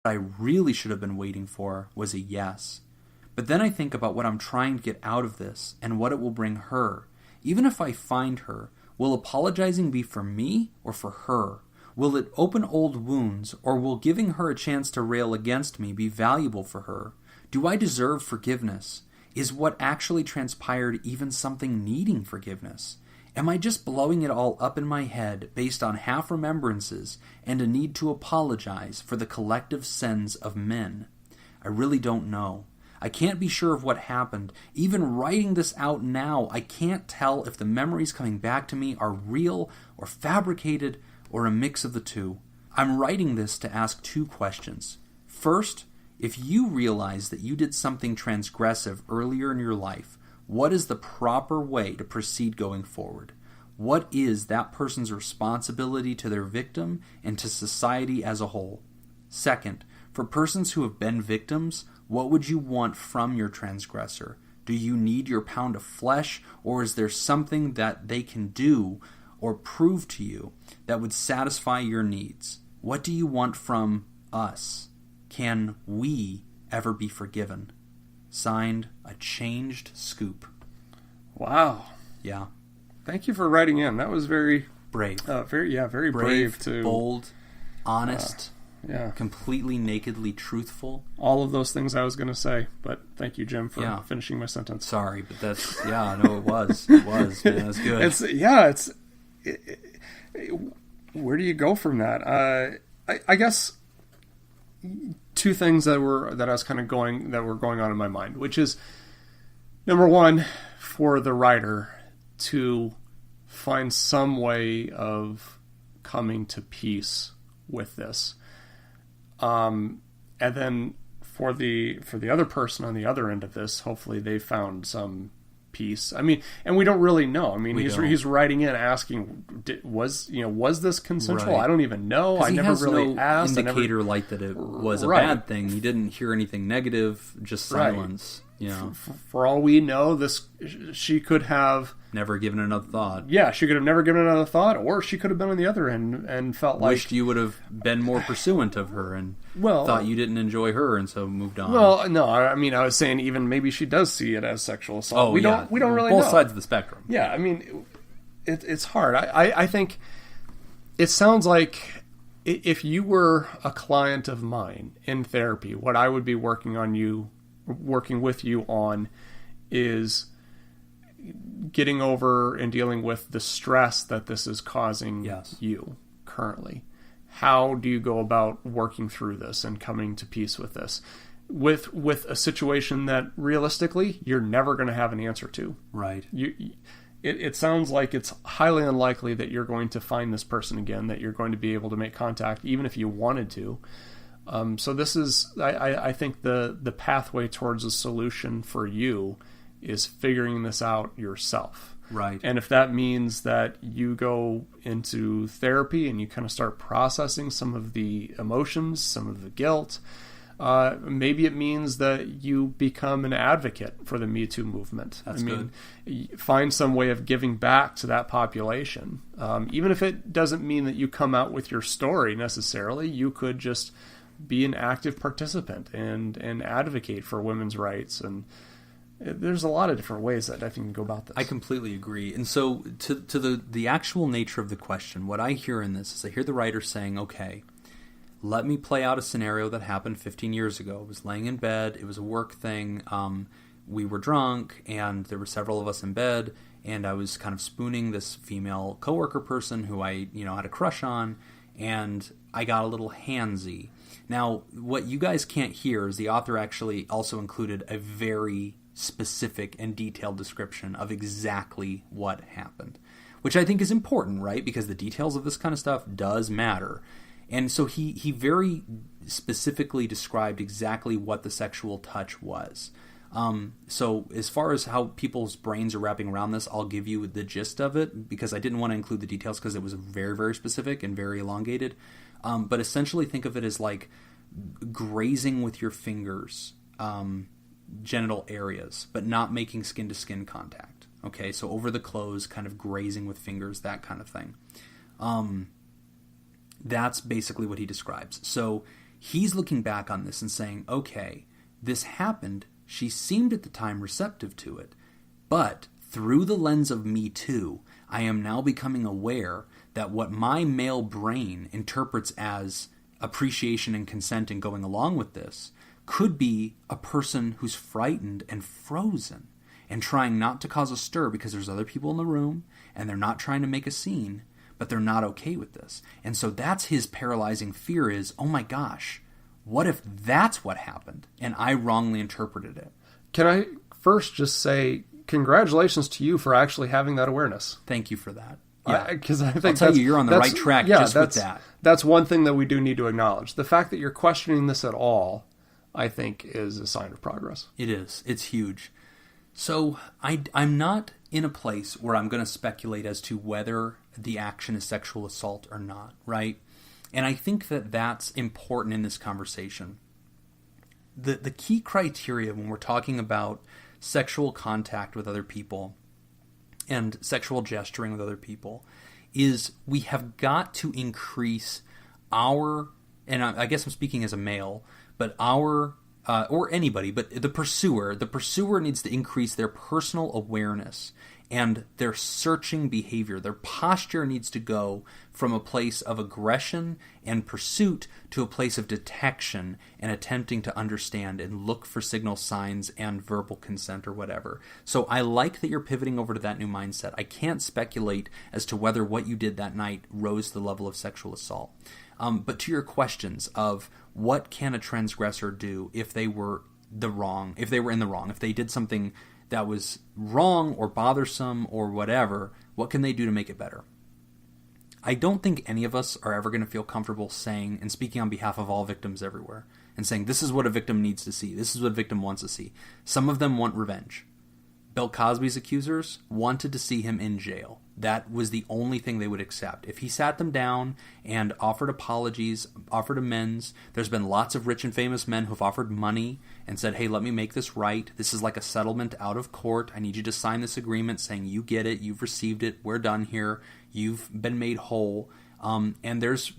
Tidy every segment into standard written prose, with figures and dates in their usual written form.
I really should have been waiting for was a yes. But then I think about what I'm trying to get out of this and what it will bring her. Even if I find her, will apologizing be for me or for her? Will it open old wounds, or will giving her a chance to rail against me be valuable for her? Do I deserve forgiveness? Is what actually transpired even something needing forgiveness? Am I just blowing it all up in my head based on half-remembrances and a need to apologize for the collective sins of men? I really don't know. I can't be sure of what happened. Even writing this out now, I can't tell if the memories coming back to me are real or fabricated or a mix of the two. I'm writing this to ask two questions. First, if you realize that you did something transgressive earlier in your life, what is the proper way to proceed going forward? What is that person's responsibility to their victim and to society as a whole? Second, for persons who have been victims, what would you want from your transgressor? Do you need your pound of flesh, or is there something that they can do or prove to you that would satisfy your needs? What do you want from us? Can we ever be forgiven? Signed, A Changed Scoop. Wow. Yeah. Thank you for writing in. That was very brave. Very brave to bold, honest, yeah, completely nakedly truthful. All of those things I was going to say, but thank you, Jim, for finishing my sentence. Sorry, but that's no, it was, man, that's good. Where do you go from that? I guess two things that were going on in my mind, which is number one, for the writer to find some way of coming to peace with this, and then for the other person on the other end of this, hopefully they found some peace. I mean, and we don't really know. I mean, he's writing in asking, was this consensual? Right. I don't even know. I never really asked. Indicator like that it was a bad thing. He didn't hear anything negative, just silence. Right. For all we know, she could have never given another thought. Yeah, she could have never given another thought, or she could have been on the other end and felt wished you would have been more pursuant of her and thought you didn't enjoy her, and so moved on. Well, no, I mean, I was saying even maybe she does see it as sexual assault. We don't really know. Both sides of the spectrum. Yeah, I mean, it's hard. I think it sounds like if you were a client of mine in therapy, what I would be working with you on is getting over and dealing with the stress that this is causing you currently. How do you go about working through this and coming to peace with this? With a situation that realistically you're never going to have an answer to. Right. It sounds like it's highly unlikely that you're going to find this person again, that you're going to be able to make contact, even if you wanted to. So this is, I think, the pathway towards a solution for you is figuring this out yourself. Right. And if that means that you go into therapy and you kind of start processing some of the emotions, some of the guilt, maybe it means that you become an advocate for the Me Too movement. That's good. Find some way of giving back to that population. Even if it doesn't mean that you come out with your story necessarily, you could just be an active participant and advocate for women's rights. And there's a lot of different ways that I think you can go about this. I completely agree. And so to the actual nature of the question, what I hear in this is I hear the writer saying, okay, let me play out a scenario that happened 15 years ago. I was laying in bed. It was a work thing. We were drunk, and there were several of us in bed, and I was kind of spooning this female coworker person who I had a crush on, and I got a little handsy. Now, what you guys can't hear is the author actually also included a very specific and detailed description of exactly what happened, which I think is important, right? Because the details of this kind of stuff does matter. And so he very specifically described exactly what the sexual touch was. So as far as how people's brains are wrapping around this, I'll give you the gist of it because I didn't want to include the details because it was very, very specific and very elongated. But essentially think of it as like grazing with your fingers, genital areas, but not making skin-to-skin contact. Okay, so over the clothes, kind of grazing with fingers, that kind of thing. That's basically what he describes. So He's looking back on this and saying, okay, this happened. She seemed at the time receptive to it. But through the lens of Me Too, I am now becoming aware that what my male brain interprets as appreciation and consent and going along with this could be a person who's frightened and frozen and trying not to cause a stir because there's other people in the room and they're not trying to make a scene, but they're not okay with this. And so that's his paralyzing fear is, oh my gosh, what if that's what happened and I wrongly interpreted it? Can I first just say congratulations to you for actually having that awareness? Thank you for that. Yeah, because I think I'll tell you, you're on the right track just with that. That's one thing that we do need to acknowledge. The fact that you're questioning this at all, I think, is a sign of progress. It is. It's huge. So I'm not in a place where I'm going to speculate as to whether the action is sexual assault or not, right? And I think that that's important in this conversation. The key criteria when we're talking about sexual contact with other people and sexual gesturing with other people is we have got to increase our, and I guess I'm speaking as a male, but our, or anybody, but the pursuer needs to increase their personal awareness and their searching behavior. Their posture needs to go from a place of aggression and pursuit to a place of detection and attempting to understand and look for signal signs and verbal consent or whatever. So I like that you're pivoting over to that new mindset. I can't speculate as to whether what you did that night rose to the level of sexual assault. But to your questions of what can a transgressor do if they were in the wrong, if they did something that was wrong or bothersome or whatever, what can they do to make it better? I don't think any of us are ever going to feel comfortable saying and speaking on behalf of all victims everywhere and saying this is what a victim needs to see. This is what a victim wants to see. Some of them want revenge. Bill Cosby's accusers wanted to see him in jail. That was the only thing they would accept. If he sat them down and offered apologies, offered amends, there's been lots of rich and famous men who've offered money and said, hey, let me make this right. This is like a settlement out of court. I need you to sign this agreement saying you get it, you've received it, we're done here, you've been made whole. And there's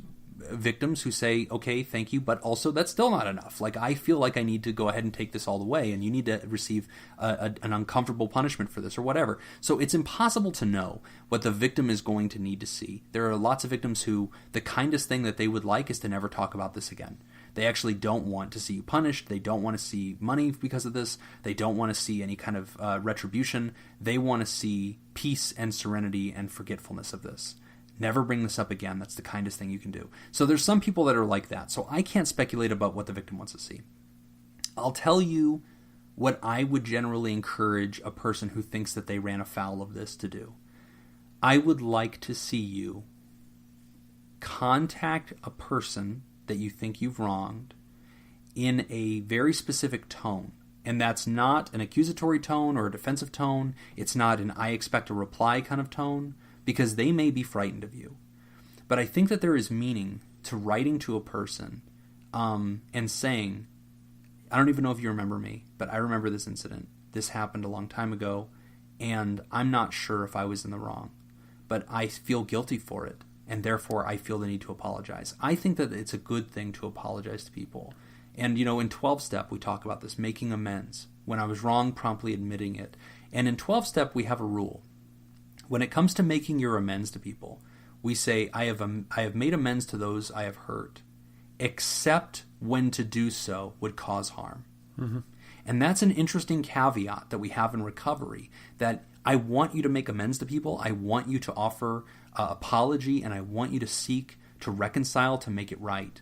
victims who say, okay, thank you, but also that's still not enough. Like, I feel like I need to go ahead and take this all the way, and you need to receive an uncomfortable punishment for this or whatever. So it's impossible to know what the victim is going to need to see. There are lots of victims who the kindest thing that they would like is to never talk about this again. They actually don't want to see you punished. They don't want to see money because of this. They don't want to see any kind of retribution. They want to see peace and serenity and forgetfulness of this. Never bring this up again. That's the kindest thing you can do. So there's some people that are like that. So I can't speculate about what the victim wants to see. I'll tell you what I would generally encourage a person who thinks that they ran afoul of this to do. I would like to see you contact a person that you think you've wronged in a very specific tone. And that's not an accusatory tone or a defensive tone. It's not an I expect a reply kind of tone, because they may be frightened of you. But I think that there is meaning to writing to a person and saying, I don't even know if you remember me, but I remember this incident. This happened a long time ago, and I'm not sure if I was in the wrong, but I feel guilty for it, and therefore I feel the need to apologize. I think that it's a good thing to apologize to people. And, in 12-step, we talk about this, making amends. When I was wrong, promptly admitting it. And in 12-step, we have a rule. When it comes to making your amends to people, we say, I have made amends to those I have hurt, except when to do so would cause harm. Mm-hmm. And that's an interesting caveat that we have in recovery, that I want you to make amends to people, I want you to offer apology, and I want you to seek to reconcile to make it right,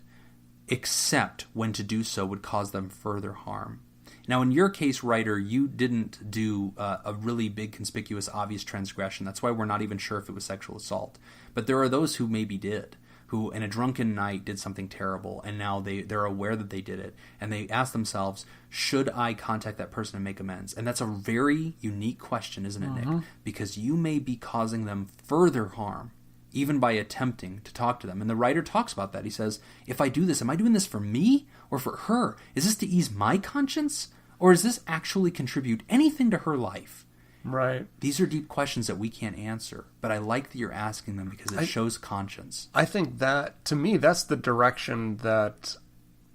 except when to do so would cause them further harm. Now, in your case, writer, you didn't do a really big, conspicuous, obvious transgression. That's why we're not even sure if it was sexual assault. But there are those who maybe did, who in a drunken night did something terrible, and now they're aware that they did it, and they ask themselves, should I contact that person and make amends? And that's a very unique question, isn't it, Nick? Because you may be causing them further harm, even by attempting to talk to them. And the writer talks about that. He says, if I do this, am I doing this for me or for her? Is this to ease my conscience? Or does this actually contribute anything to her life? Right. These are deep questions that we can't answer, but I like that you're asking them because it shows conscience. I think that, to me, that's the direction that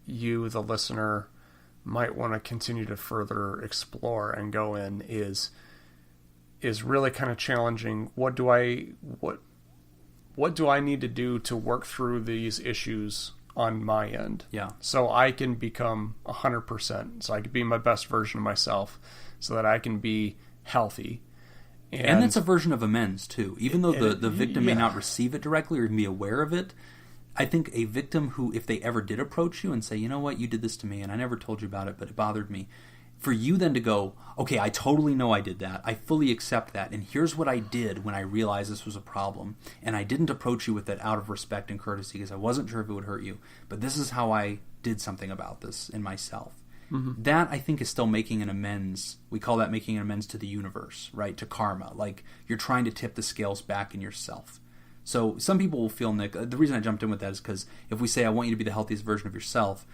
you, the listener, might want to continue to further explore and go in is really kind of challenging. What do I need to do to work through these issues on my end? Yeah. So I can become 100%. So I can be my best version of myself so that I can be healthy. And that's a version of amends, too. Even though the victim may not receive it directly or even be aware of it, I think a victim who, if they ever did approach you and say, you know what, you did this to me and I never told you about it, but it bothered me, for you then to go, okay, I totally know I did that. I fully accept that. And here's what I did when I realized this was a problem. And I didn't approach you with it out of respect and courtesy because I wasn't sure if it would hurt you. But this is how I did something about this in myself. Mm-hmm. That, I think, is still making an amends. We call that making an amends to the universe, right? To karma. Like, you're trying to tip the scales back in yourself. So some people will feel, Nick, the reason I jumped in with that is because if we say, I want you to be the healthiest version of yourself,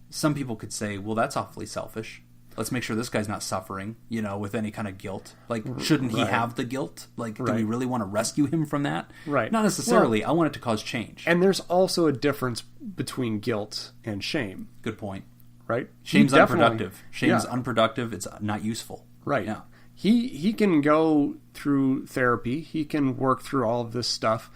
some people could say, well, that's awfully selfish. Let's make sure this guy's not suffering, with any kind of guilt. Like, shouldn't he have the guilt? Like, do we really want to rescue him from that? Right. Not necessarily. Well, I want it to cause change. And there's also a difference between guilt and shame. Good point. Right? Shame's unproductive. Shame's unproductive. It's not useful. Right. Yeah. He can go through therapy. He can work through all of this stuff.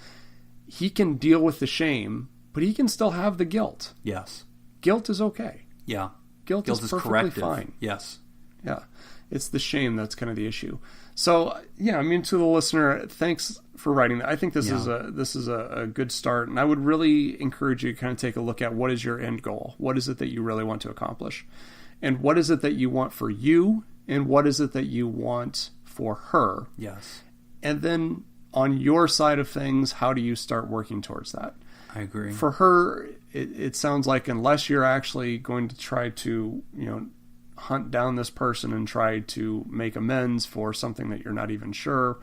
He can deal with the shame, but he can still have the guilt. Yes. Guilt is okay. Yeah. Guilt is perfectly corrective. fine. Yes. Yeah. It's the shame that's kind of the issue. So, yeah, I mean, to the listener, thanks for writing that. I think this is a good start, and I would really encourage you to kind of take a look at what is your end goal. What is it that you really want to accomplish? And what is it that you want for you, and what is it that you want for her? Yes. And then on your side of things, how do you start working towards that? I agree. For her, it sounds like unless you're actually going to try to, hunt down this person and try to make amends for something that you're not even sure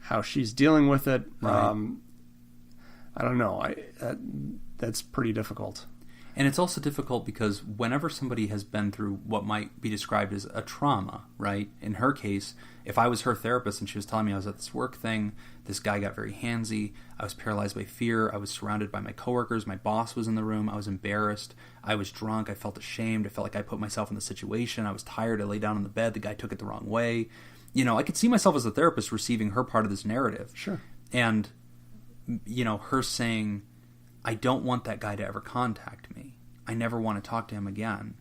how she's dealing with it, right. I don't know. That's pretty difficult. And it's also difficult because whenever somebody has been through what might be described as a trauma, right? In her case, if I was her therapist and she was telling me I was at this work thing, this guy got very handsy, I was paralyzed by fear, I was surrounded by my coworkers, my boss was in the room, I was embarrassed, I was drunk, I felt ashamed, I felt like I put myself in the situation, I was tired, I lay down on the bed, the guy took it the wrong way. I could see myself as a therapist receiving her part of this narrative. Sure. And, her saying, I don't want that guy to ever contact me. I never want to talk to him again.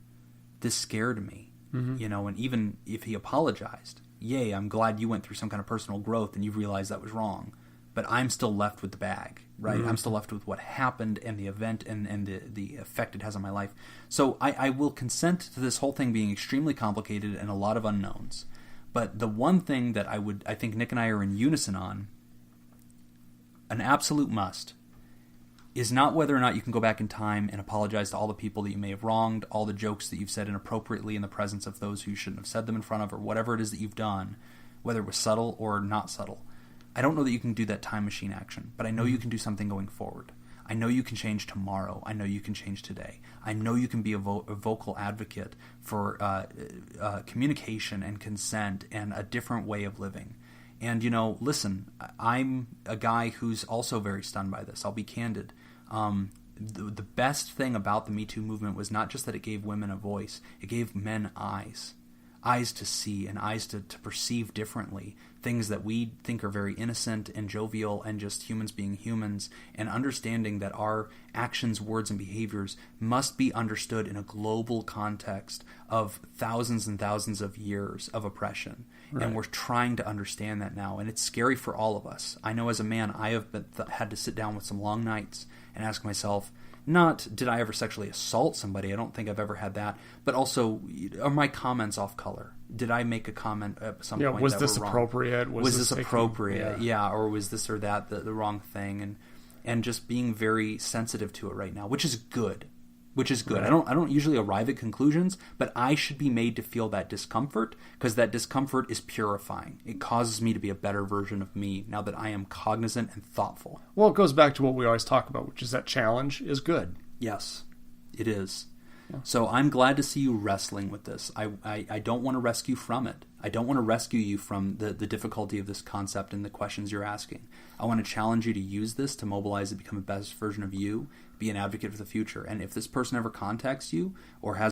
This scared me, and even if he apologized, yay, I'm glad you went through some kind of personal growth and you realized that was wrong. But I'm still left with the bag, right? I'm still left with what happened and the event and the effect it has on my life. So I will consent to this whole thing being extremely complicated and a lot of unknowns. But the one thing that I think Nick and I are in unison on, an absolute must, is not whether or not you can go back in time and apologize to all the people that you may have wronged, all the jokes that you've said inappropriately in the presence of those who you shouldn't have said them in front of, or whatever it is that you've done, whether it was subtle or not subtle. I don't know that you can do that time machine action, but I know you can do something going forward. I know you can change tomorrow. I know you can change today. I know you can be a vocal advocate for communication and consent and a different way of living. And, listen, I'm a guy who's also very stunned by this. I'll be candid. The best thing about the Me Too movement was not just that it gave women a voice, it gave men eyes to see and eyes to perceive differently things that we think are very innocent and jovial and just humans being humans, and understanding that our actions, words, and behaviors must be understood in a global context of thousands and thousands of years of oppression. Right. And we're trying to understand that now, and it's scary for all of us. I know as a man, I have had to sit down with some long nights and ask myself, not did I ever sexually assault somebody, I don't think I've ever had that, but also, are my comments off color? Did I make a comment at some point was that this were wrong? Appropriate? Was this appropriate? Yeah, or was this or that the wrong thing? And just being very sensitive to it right now, which is good. Right. I don't usually arrive at conclusions, but I should be made to feel that discomfort, because that discomfort is purifying. It causes me to be a better version of me now that I am cognizant and thoughtful. Well, it goes back to what we always talk about, which is that challenge is good. Yes, it is. So I'm glad to see you wrestling with this. I don't want to rescue from it. I don't want to rescue you from the difficulty of this concept and the questions you're asking. I want to challenge you to use this to mobilize to become a best version of you, be an advocate for the future. And if this person ever contacts you or has